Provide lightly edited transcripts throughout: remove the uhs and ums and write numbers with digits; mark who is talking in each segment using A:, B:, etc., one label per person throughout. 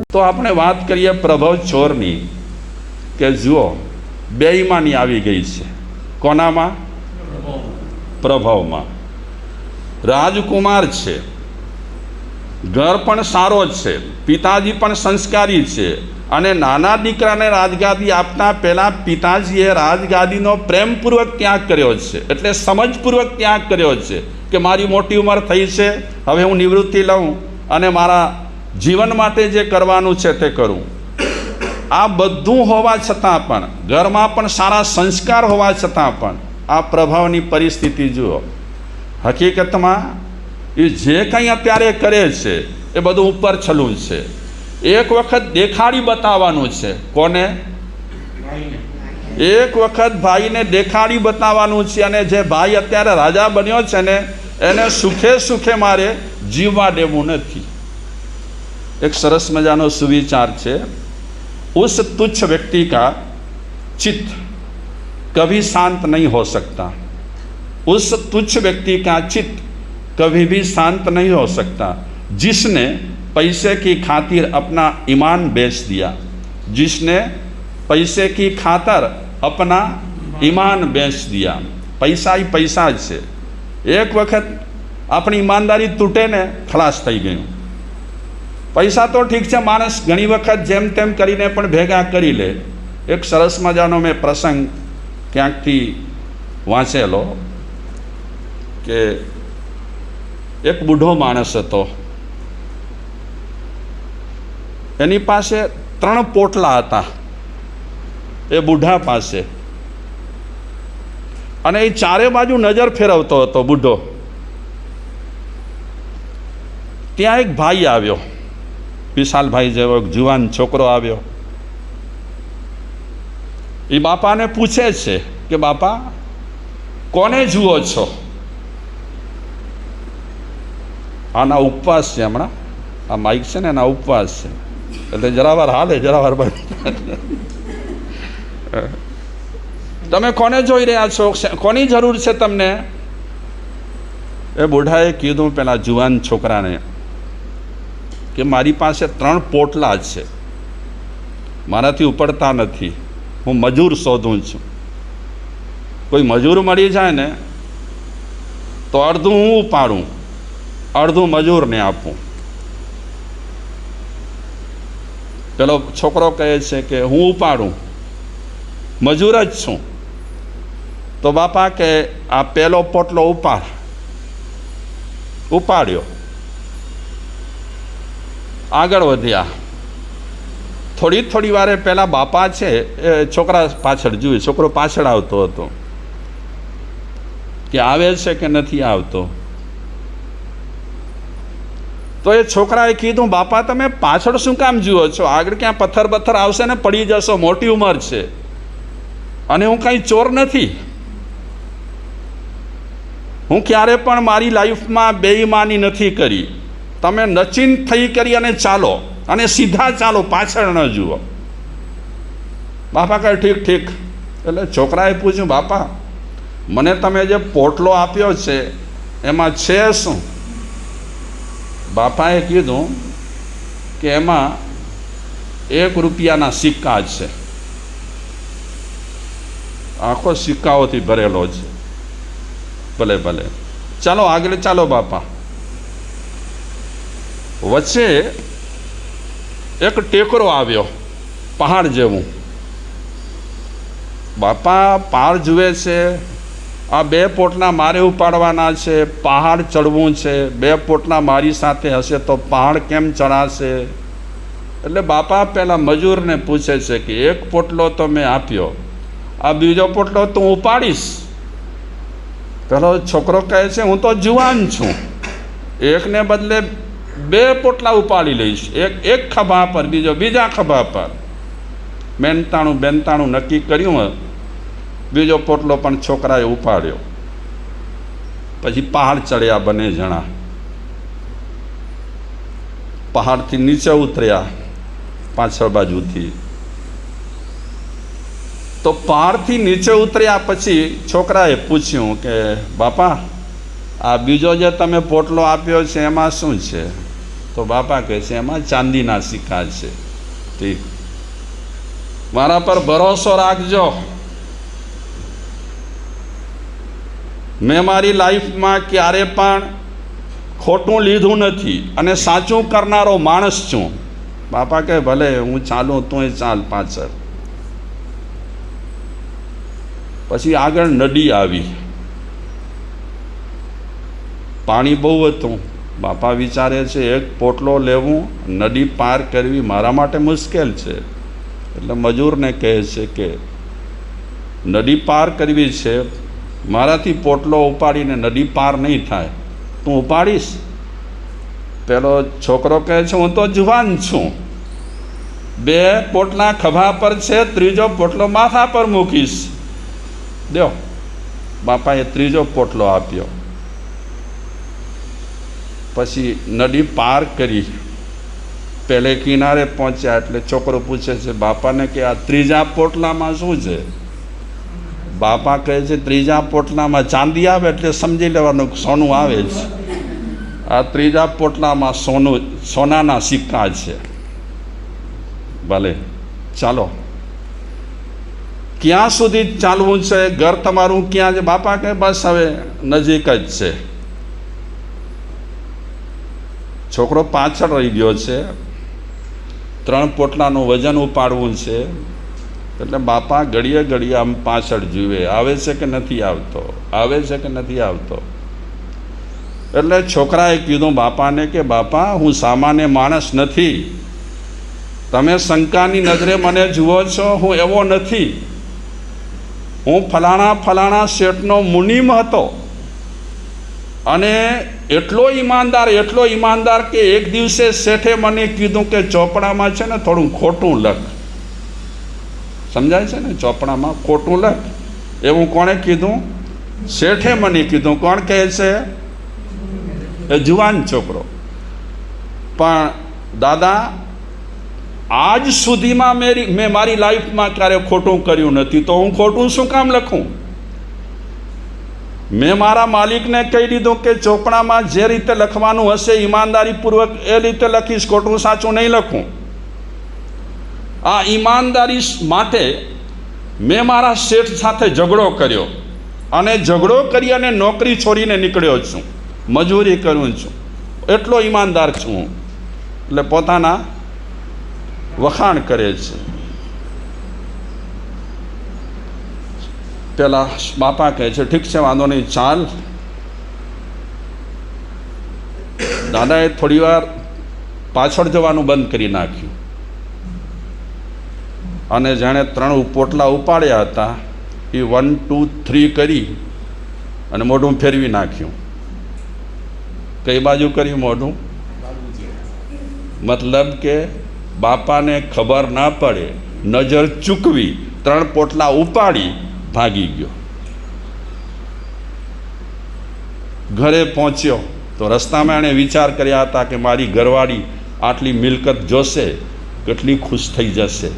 A: તો આપણે વાત કરીએ પ્રભવ ચોરની, કે જુઓ બેઈમાની આવી ગઈ છે. કોનામાં? પ્રભવમાં. રાજકુમાર છે, ઘર પણ સારો છે, પિતાજી પણ સંસ્કારી છે, અને નાના દીકરાને રાજગાદી આપતા પહેલાં પિતાજીએ રાજગાદીનો પ્રેમપૂર્વક ત્યાગ કર્યો છે, એટલે સમજપૂર્વક ત્યાગ કર્યો છે કે મારી મોટી ઉંમર થઈ છે, હવે હું નિવૃત્તિ લઉં અને મારા જીવન માટે જે કરવાનું છે તે કરું. આ બધું હોવા છતાં પણ, ઘરમાં પણ સારા સંસ્કાર હોવા છતાં પણ આ પ્રભાવની પરિસ્થિતિ જુઓ. હકીકતમાં એ જે કંઈ અત્યારે કરે છે એ બધું ઉપર છલું છે. એક વખત દેખાડી બતાવવાનું છે. કોને? એક વખત ભાઈને દેખાડી બતાવવાનું છે, અને જે ભાઈ અત્યારે રાજા બન્યો છે ને એને સુખે સુખે મારે જીવવા દેવું નથી. એક સરસ મજાનો સુવિચાર છે, उस तुच्छ व्यक्ति का चित्त कभी शांत नहीं हो सकता. उस तुच्छ व्यक्ति का चित्त कभी भी शांत नहीं हो सकता जिसने पैसे की खातिर अपना ईमान बेच दिया. जिसने पैसे की खातर अपना ईमान बेच दिया. पैसा ही पैसा જ છે. એક વખત આપણી ઈમાનદારી તૂટે ને ખલાસ થઈ ગયું. પૈસા તો ઠીક છે, માણસ ઘણી વખત જેમ તેમ કરીને પણ ભેગા કરી લે. એક સરસ મજાનો મેં પ્રસંગ ક્યાંકથી વાંચેલો કે એક બુઢો માણસ હતો, એની પાસે 3 પોટલા હતા એ બુઢા પાસે, અને એ ચારે બાજુ નજર ફેરવતો હતો બુઢો. ત્યાં એક ભાઈ આવ્યો, વિશાલભાઈ જેવો એક જુવાન છોકરો આવ્યો. એ બાપાને પૂછે છે કે બાપા કોને જુઓ છો? આના ઉપવાસ છે, હમણાં આ માઇક છે ને એના ઉપવાસ છે, એટલે જરાવાર હાલે જરાવાર બંધ. તમે કોને જોઈ રહ્યા છો? કોની જરૂર છે તમને? એ બુઢાએ કીધું પેલા જુવાન છોકરાને કે મારી પાસે 3 પોટલા જ છે, મારાથી ઉપડતા નથી, હું મજૂર શોધું છું. કોઈ મજૂર મળી જાય ને તો અડધું હું ઉપાડું, અડધું મજૂરને આપું. પેલો છોકરો કહે છે કે હું ઉપાડું, મજૂર જ છું. તો બાપા કે આ પહેલો પોટલો ઉપાડ્યો, આગળ વધ્યા. થોડી વારે પહેલાં બાપા છે એ છોકરા પાછળ જોયું, છોકરો પાછળ આવતો હતો કે આવે છે કે નથી આવતો. તો એ છોકરાએ કીધું બાપા તમે પાછળ શું કામ જુઓ છો? આગળ ક્યાં પથ્થર આવશે ને પડી જશો, મોટી ઉંમર છે, અને હું કંઈ ચોર નથી. હું ક્યારે પણ મારી લાઈફમાં બેઈમાની નથી કરી. તમે નચીન થઈ કરી અને ચાલો, અને સીધા ચાલો, પાછળ ન જુઓ. બાપા કહે ઠીક. એટલે છોકરાએ પૂછ્યું બાપા મને તમે જે પોટલો આપ્યો છે એમાં છે શું? બાપાએ કીધું કે એમાં 1 રૂપિયાના સિક્કા છે, આખો સિક્કાઓથી ભરેલો છે. ભલે ચાલો આગળ ચાલો બાપા. વચ્ચે એક ટેકરો આવ્યો, પહાડ જેવું. બાપા પહાડ જુએ છે, આ 2 પોટલા મારે ઉપાડવાના છે, પહાડ ચડવું છે, 2 પોટલા મારી સાથે હશે તો પહાડ કેમ ચડાશે? એટલે બાપા પહેલાં મજૂરને પૂછે છે કે 1 પોટલો તો મેં આપ્યો, આ બીજો પોટલો તો હું ઉપાડીશ. પેલો છોકરો કહે છે હું તો જુવાન છું, એકને બદલે 2 પોટલા ઉપાડી લઈશ, એક ખભા પર, બીજો બીજા ખભા પર. બેનતાણું નક્કી કર્યું. બીજો પોટલો પણ છોકરાએ ઉપાડ્યો. પછી પહાડ ચડ્યા બંને જણા. પહાડથી નીચે ઉતર્યા પાછળ બાજુથી. તો પહાડથી નીચે ઉતર્યા પછી છોકરાએ પૂછ્યું કે બાપા આ બીજો જે તમે પોટલો આપ્યો છે એમાં શું છે? તો બાપા કહે છે એમાં ચાંદીના સિક્કા છે. ઠીક, મારા પર ભરોસો રાખજો. મેં મારી લાઈફમાં ક્યારે પણ ખોટું લીધું નથી અને સાચું કરનારો માણસ છું. બાપા કહે ભલે હું ચાલું તું ચાલ પાછળ. પછી આગળ નદી આવી, પાણી બહુ હતું. બાપા વિચારે છે એક પોટલો લેવું, નદી પાર કરવી મારા માટે મુશ્કેલ છે. એટલે મજૂરને કહે છે કે નદી પાર કરવી છે, મારાથી પોટલો ઉપાડીને નદી પાર નહીં થાય, તું ઉપાડીશ? પેલો છોકરો કહે છે હું તો જુવાન છું, 2 પોટલા ખભા પર છે, 3જો પોટલો માથા પર મૂકીશ. દો. બાપાએ 3જો પોટલો આપ્યો. પછી નદી પાર કરી, પહેલે કિનારે પહોંચ્યા એટલે છોકરો પૂછે છે બાપાને કે આ 3જા પોટલામાં શું છે? બાપા કહે છે 3જા પોટલામાં ચાંદી આવે એટલે સમજી લેવાનું સોનું આવે છે. આ 3જા પોટલામાં સોનાના સિક્કા છે. ભલે ચાલો. ક્યાં સુધી ચાલવું છે? ઘર તમારું ક્યાં છે? બાપા કહે બસ હવે નજીક જ છે. છોકરો પાછળ રહી ગયો છે, 3 પોટલાનું વજન ઉપાડવું છે. એટલે બાપા ઘડીએ ઘડીએ આમ પાછળ જુએ, આવે છે કે નથી આવતો, આવે છે કે નથી આવતો. એટલે છોકરાએ કીધું બાપાને કે બાપા હું સામાન્ય માણસ નથી, તમે શંકાની નજરે મને જુઓ છો, હું એવો નથી. હું ફલાણા શેઠનો મુનિમ હતો અને એટલો ઈમાનદાર કે એક દિવસે શેઠે મને કીધું કે ચોપડામાં છે ને થોડું ખોટું લખ. સમજાય છે ને? ચોપડામાં ખોટું લખ. એવું કોણે કીધું? શેઠે મને કીધું. કોણ કહે છે? એ જુવાન છોકરો. પણ દાદા આજ સુધીમાં મેં મારી લાઈફમાં ક્યારે ખોટું કર્યું નથી, તો હું ખોટું શું કામ લખું? મેં મારા માલિકને કહી દીધું કે ચોપડામાં જે રીતે લખવાનું હશે ઈમાનદારીપૂર્વક એ રીતે લખીશ, ખોટું સાચું નહીં લખું. આ ઈમાનદારી માટે મેં મારા શેઠ સાથે ઝઘડો કર્યો અને ઝઘડો કરી અને નોકરી છોડીને નીકળ્યો છું, મજૂરી કરું છું, એટલો ઈમાનદાર છું હું. એટલે પોતાના વખાણ કરે છે. પેલા બાપા કહે છે ઠીક છે વાંધો નહીં ચાલ. દાદાએ થોડી વાર પાછળ જવાનું બંધ કરી નાખ્યું અને જાણે 3 પોટલા ઉપાડ્યા હતા એ 1 2 3 કરી અને મોઢું ફેરવી નાખ્યું. કઈ બાજુ કર્યું મોઢું? મતલબ કે બાપાને ખબર ના પડે, નજર ચૂકવી, 3 પોટલા ઉપાડી ભાગી ગયો. ઘરે પહોંચ્યો તો રસ્તામાં એણે વિચાર કર્યા હતા કે મારી ઘરવાળી આટલી મિલકત જોશે, કેટલી ખુશ થઈ જશે,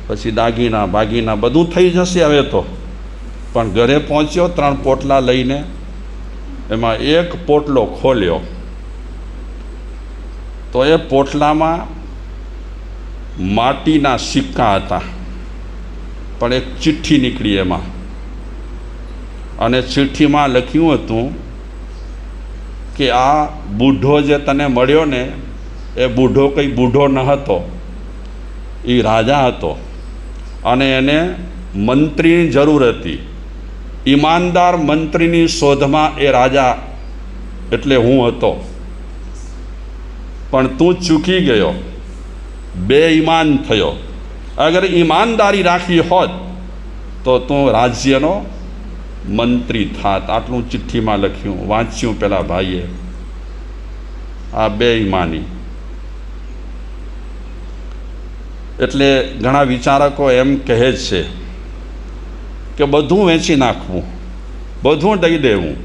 A: પછી દાગીના બાગીના બધું થઈ જશે હવે તો. પણ ઘરે પહોંચ્યો 3 પોટલા લઈને, એમાં 1 પોટલો ખોલ્યો તો એ પોટલામાં માટીના સિક્કા હતા, પણ એક ચિઠ્ઠી નીકળી એમાં, અને ચિઠ્ઠીમાં લખ્યું હતું કે આ બુઢો જે તને મળ્યો ને એ બુઢો કંઈ બુઢો ન હતો, એ રાજા હતો અને એને મંત્રીની જરૂર હતી. ઈમાનદાર મંત્રીની શોધમાં એ રાજા એટલે હું હતો, પણ તું ચૂકી ગયો, બેઈમાન થયો. અગર ઈમાનદારી રાખી હોત તો તું રાજ્યનો મંત્રી થાત. આટલું ચિઠ્ઠીમાં લખ્યું. વાંચ્યું પેલા ભાઈએ. આ બેઈમાની. એટલે ઘણા વિચારકો એમ કહે છે કે બધું વેચી નાખવું, બધું દઈ દેવું,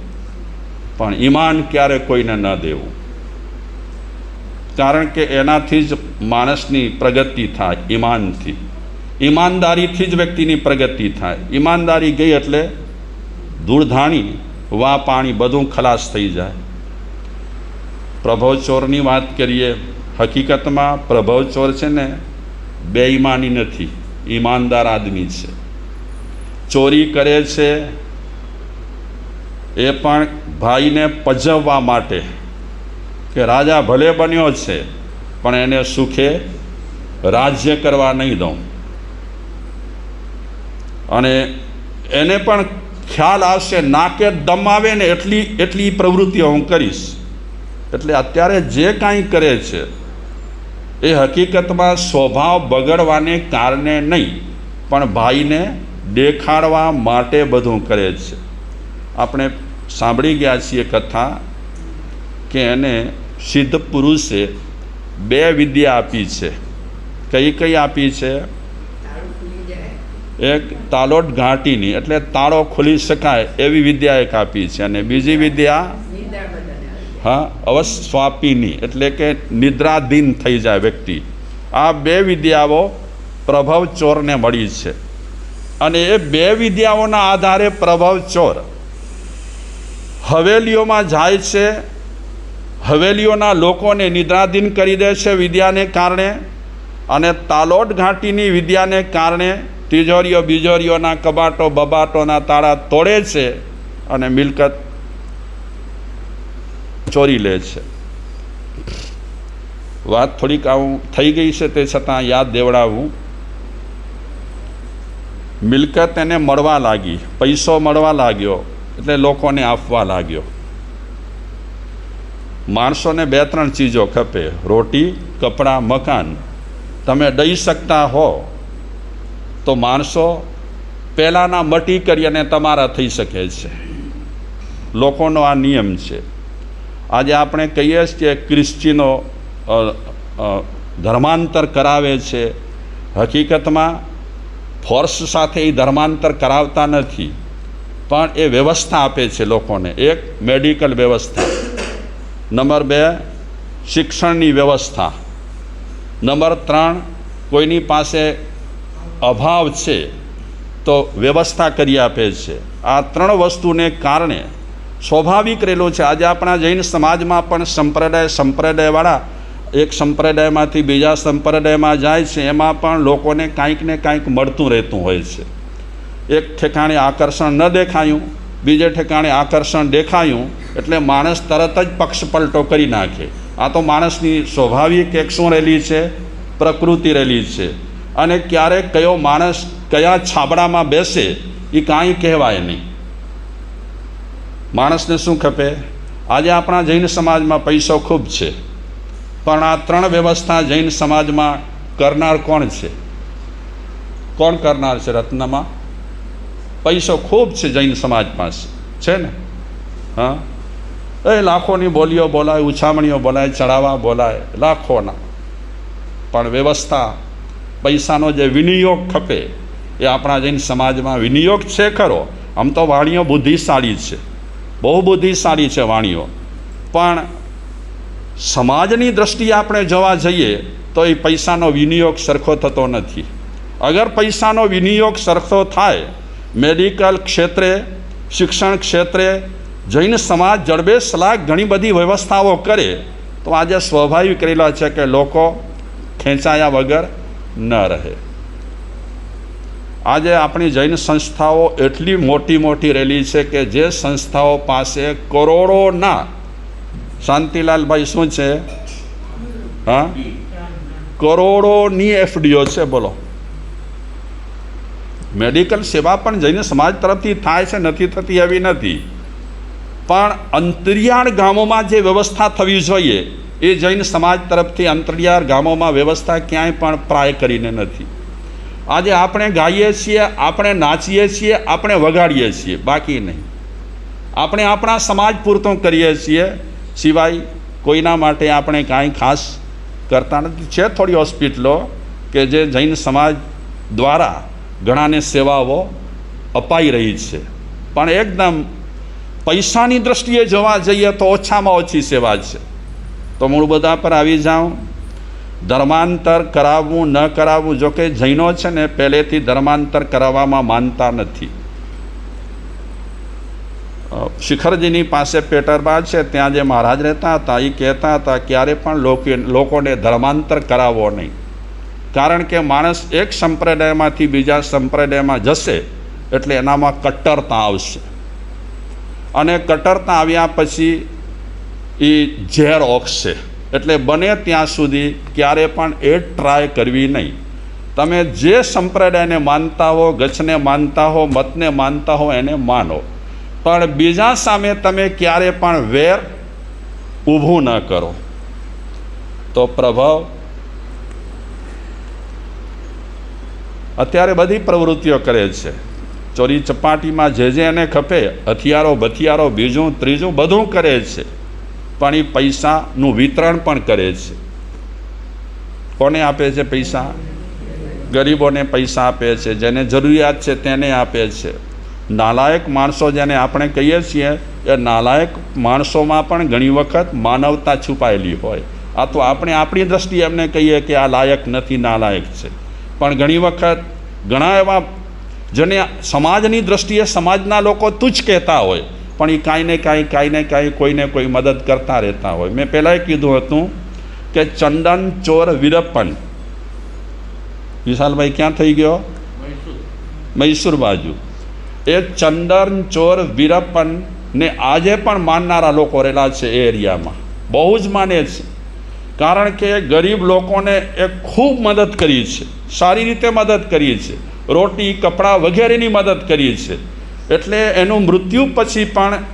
A: પણ ઈમાન ક્યારે કોઈને ન દેવું. કારણ કે એનાથી જ માણસની પ્રગતિ થાય. ઈમાનથી, ઈમાનદારીથી જ વ્યક્તિની પ્રગતિ થાય. ઈમાનદારી ગઈ એટલે ધૂળધાણી વા પાણી બધું ખલાસ થઈ જાય. પ્રભવ ચોરની વાત કરીએ, હકીકતમાં પ્રભવ ચોર છે ને બેઈમાની નથી, ઈમાનદાર આદમી છે. ચોરી કરે છે એ પણ ભાઈને પજવવા માટે કે રાજા ભલે બન્યો છે પણ એને સુખે રાજ્ય કરવા નહીં દઉં, અને એને પણ ખ્યાલ આવશે નાકે દમ આવે ને એટલી પ્રવૃત્તિઓ હું કરીશ. એટલે અત્યારે જે કાંઈ કરે છે એ હકીકતમાં સ્વભાવ બગડવાને કારણે નહીં, પણ ભાઈને દેખાડવા માટે બધું કરે છે. આપણે સાંભળી ગયા છીએ કથા કે એને સિદ્ધ પુરુષે 2 વિદ્યા આપી છે. કઈ કઈ આપી છે? એક તાલોટ ઘાંટીની, એટલે તાળો ખોલી શકાય એવી વિદ્યા એક આપી છે, અને બીજી વિદ્યા અવસ્વાપીની, એટલે કે નિદ્રાધીન થઈ જાય વ્યક્તિ. આ 2 વિદ્યાઓ પ્રભવ ચોરને મળી છે, અને એ 2 વિદ્યાઓના આધારે પ્રભવ ચોર હવેલીઓમાં જાય છે, હવેલીઓના લોકોને નિદ્રાધીન કરી દે છે વિદ્યાને કારણે, અને તાલોટ ઘાંટીની વિદ્યાને કારણે તિજોરીઓ બીજોરીઓના કબાટો બબાટોના તાળા તોડે છે અને મિલકત ચોરી લે છે. વાત થોડીક આવું થઈ ગઈ છે, તે છતાં યાદ દેવડાવું. મિલકત એને મળવા લાગી, પૈસો મળવા લાગ્યો, એટલે લોકોને આપવા લાગ્યો. માણસોને 2-3 ચીજો ખપે, રોટી, કપડાં, મકાન. તમે દઈ શકતા હો તો માણસો પહેલાંના મટી કરી અને તમારા થઈ શકે છે. લોકોનો આ નિયમ છે. આજે આપણે કહીએ છીએ ક્રિશ્ચિયનો ધર્માંતર કરાવે છે, હકીકતમાં ફોર્સ સાથે એ ધર્માંતર કરાવતા નથી, પણ એ વ્યવસ્થા આપે છે લોકોને. એક મેડિકલ વ્યવસ્થા, નંબર 2 શિક્ષણની વ્યવસ્થા, નંબર 3 કોઈની પાસે અભાવ છે તો વ્યવસ્થા કરી આપે છે. આ 3 વસ્તુને કારણે સ્વાભાવિક રહેલો છે. આજે આપણા જૈન સમાજમાં પણ સંપ્રદાયવાળા એક સંપ્રદાયમાંથી બીજા સંપ્રદાયમાં જાય છે, એમાં પણ લોકોને કાંઈક ને કાંઈક મળતું રહેતું હોય છે. એક ઠેકાણે આકર્ષણ ન દેખાયું, બીજે ઠેકાણે આકર્ષણ દેખાયું, એટલે માણસ તરત જ પક્ષ પલટો કરી નાખે. આ તો માણસની સ્વાભાવિક એક શું રહેલી છે? પ્રકૃતિ રહેલી છે. અને ક્યારેક કયો માણસ કયા છાબડામાં બેસે એ કાંઈ કહેવાય નહીં. માણસને શું ખપે? આજે આપણા જૈન સમાજમાં પૈસો ખૂબ છે, પણ આ 3 વ્યવસ્થા જૈન સમાજમાં કરનાર કોણ છે? કોણ કરનાર છે? રત્નમાં પૈસો ખૂબ છે જૈન સમાજ પાસે, છે ને? હા, એ લાખોની બોલીઓ બોલાય, ઉછામણીઓ બોલાય, ચડાવવા બોલાય, લાખોના, પણ વ્યવસ્થા, પૈસાનો જે વિનિયોગ ખપે એ આપણા જૈન સમાજમાં વિનિયોગ છે ખરો. આમ તો વાણીઓ બુદ્ધિશાળી છે, બહુ બુદ્ધિશાળી છે વાણીઓ, પણ સમાજની દ્રષ્ટિએ આપણે જોવા જઈએ તો એ પૈસાનો વિનિયોગ સરખો થતો નથી. અગર પૈસાનો વિનિયોગ સરખો થાય, મેડિકલ ક્ષેત્રે, શિક્ષણ ક્ષેત્રે જૈન સમાજ જડબે સલાહ ઘણી બધી વ્યવસ્થાઓ કરે, તો આજે સ્વાભાવિક રહેલા છે કે લોકો ખેંચાયા વગર ન રહે. આજે આપણી જૈન સંસ્થાઓ એટલી મોટી રહેલી છે કે જે સંસ્થાઓ પાસે કરોડોના, શાંતિલાલભાઈ શું છે? હા, કરોડોની એફડીઓ છે. બોલો, મેડિકલ સેવા પણ જૈન સમાજ તરફથી થાય છે, નથી થતી એવી નથી, પણ અંતરિયાળ ગામોમાં જે વ્યવસ્થા થવી જોઈએ એ જૈન સમાજ તરફથી અંતરિયાળ ગામોમાં વ્યવસ્થા ક્યાંય પણ પ્રાય કરીને નથી. આજે આપણે ગાઈએ છીએ, આપણે નાચીએ છીએ, આપણે વગાડીએ છીએ, બાકી નહીં. આપણે આપણા સમાજ પૂરતું કરીએ છીએ, સિવાય કોઈના માટે આપણે કાંઈ ખાસ કરતા નથી. છે થોડી હોસ્પિટલો કે જે જૈન સમાજ દ્વારા ઘણાને સેવાઓ અપાઈ રહી છે, પણ એકદમ પૈસાની દૃષ્ટિએ જોવા જઈએ તો ઓછામાં ઓછી સેવા છે. તો મૂળ બધા પર આવી જાઉં. ધર્માંતર કરાવવું ન કરાવવું, જો કે જૈનો છે ને પહેલેથી ધર્માંતર કરાવવામાં માનતા નથી. શિખરજીની પાસે પેટરબા છે, ત્યાં જે મહારાજ રહેતા હતા, એ કહેતા હતા ક્યારે પણ લોકોને ધર્માંતર કરાવવો નહીં. કારણ કે માણસ એક સંપ્રદાયમાંથી બીજા સંપ્રદાયમાં જશે એટલે એનામાં કટ્ટરતા આવશે, અને કટ્ટરતા આવ્યા પછી એ ઝેર ઓગશે. એટલે બને ત્યાં સુધી ક્યારે પણ એ ટ્રાય કરવી નહીં. તમે જે સંપ્રદાયને માનતા હો, ગચ્છને માનતા હો, મતને માનતા હો, એને માનો, પણ બીજા સામે તમે ક્યારે પણ વેર ઊભું ન કરો. તો પ્રભાવ અત્યારે બધી પ્રવૃત્તિઓ કરે છે. ચોરી ચપાટીમાં જે એને ખપે, હથિયારો બથિયારો, બીજું ત્રીજું બધું કરે છે, પણ એ પૈસાનું વિતરણ પણ કરે છે. કોને આપે છે પૈસા? ગરીબોને પૈસા આપે છે, જેને જરૂરિયાત છે તેને આપે છે. નાલાયક માણસો જેને આપણે કહીએ છીએ, એ નાલાયક માણસોમાં પણ ઘણી વખત માનવતા છુપાયેલી હોય. આ તો આપણે આપણી દૃષ્ટિએ એમને કહીએ કે આ લાયક નથી, નાલાયક છે, પણ ઘણી વખત ઘણા એવા જેને સમાજની દૃષ્ટિએ સમાજના લોકો તુચ્છ કહેતા હોય, પણ એ કાંઈ ને કાંઈ કોઈને કોઈ મદદ કરતા રહેતા હોય. મેં પહેલાંય કીધું હતું કે ચંદન ચોર વીરપ્પન, વિશાલભાઈ ક્યાં થઈ ગયો? મૈસૂર બાજુ. એ ચંદન ચોર વીરપ્પનને આજે પણ માનનારા લોકો રહેલા છે એ એરિયામાં, બહુ જ માને છે. કારણ કે ગરીબ લોકોને એ ખૂબ મદદ કરી છે, સારી રીતે મદદ કરી છે, રોટી કપડાં વગેરેની મદદ કરી છે. એટલે એનું મૃત્યુ પછી પણ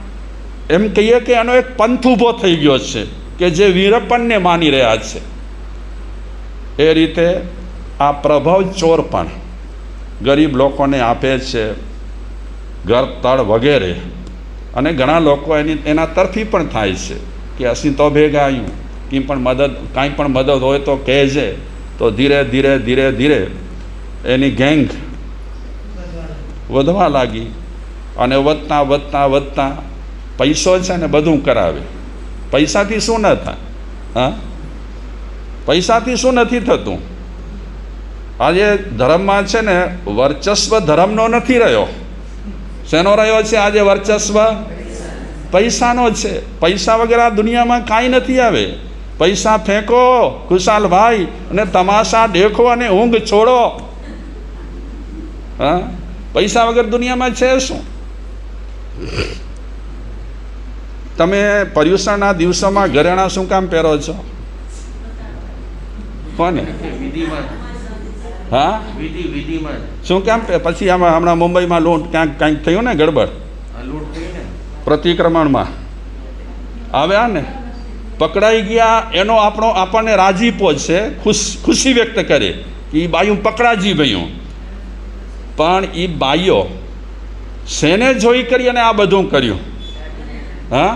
A: એમ કહીએ કે એનો એક પંથ ઊભો થઈ ગયો છે કે જે વીરપ્પનને માની રહ્યા છે. એ રીતે આ પ્રભાવ ચોર પણ ગરીબ લોકોને આપે છે ઘર તળ વગેરે, અને ઘણા લોકો એના તરફી પણ થાય છે કે ਅਸੀਂ તો ભેગા આવ્યું, કંઈ પણ મદદ હોય તો કહેજે. તો ધીરે ધીરે ધીરે ધીરે એની ગેંગ વધવા લાગી, અને વધતા વધતા વધતા પૈસો છે ને બધું કરાવે. પૈસાથી શું ન થાય? હા, પૈસાથી શું નથી થતું? આજે ધર્મમાં છે ને વર્ચસ્વ ધર્મનો નથી રહ્યો. શેનો રહ્યો છે આજે વર્ચસ્વ? પૈસાનો છે. પૈસા વગર આ દુનિયામાં કાંઈ નથી આવે. પૈસા ફેંકો ખુશાલભાઈ, અને તમાશા દેખો અને ઊંઘ છોડો. હા, પૈસા વગર દુનિયામાં છે શું? તમે પર્યુષણના દિવસોમાં ઘરેણાં શું કામ પહેરો છો? કોને? હા, શું કામ? પછી આમાં હમણાં મુંબઈમાં લૂંટ કાંઈક થયું ને, ગડબડ પ્રતિક્રમણમાં આવ્યા ને, પકડાઈ ગયા. એનો આપણને રાજીપો છે, ખુશી વ્યક્ત કરે કે એ બાયું પકડાજી ભયું. પણ એ બાઈઓ શેને જોઈ કરી અને આ બધું કર્યું? હા,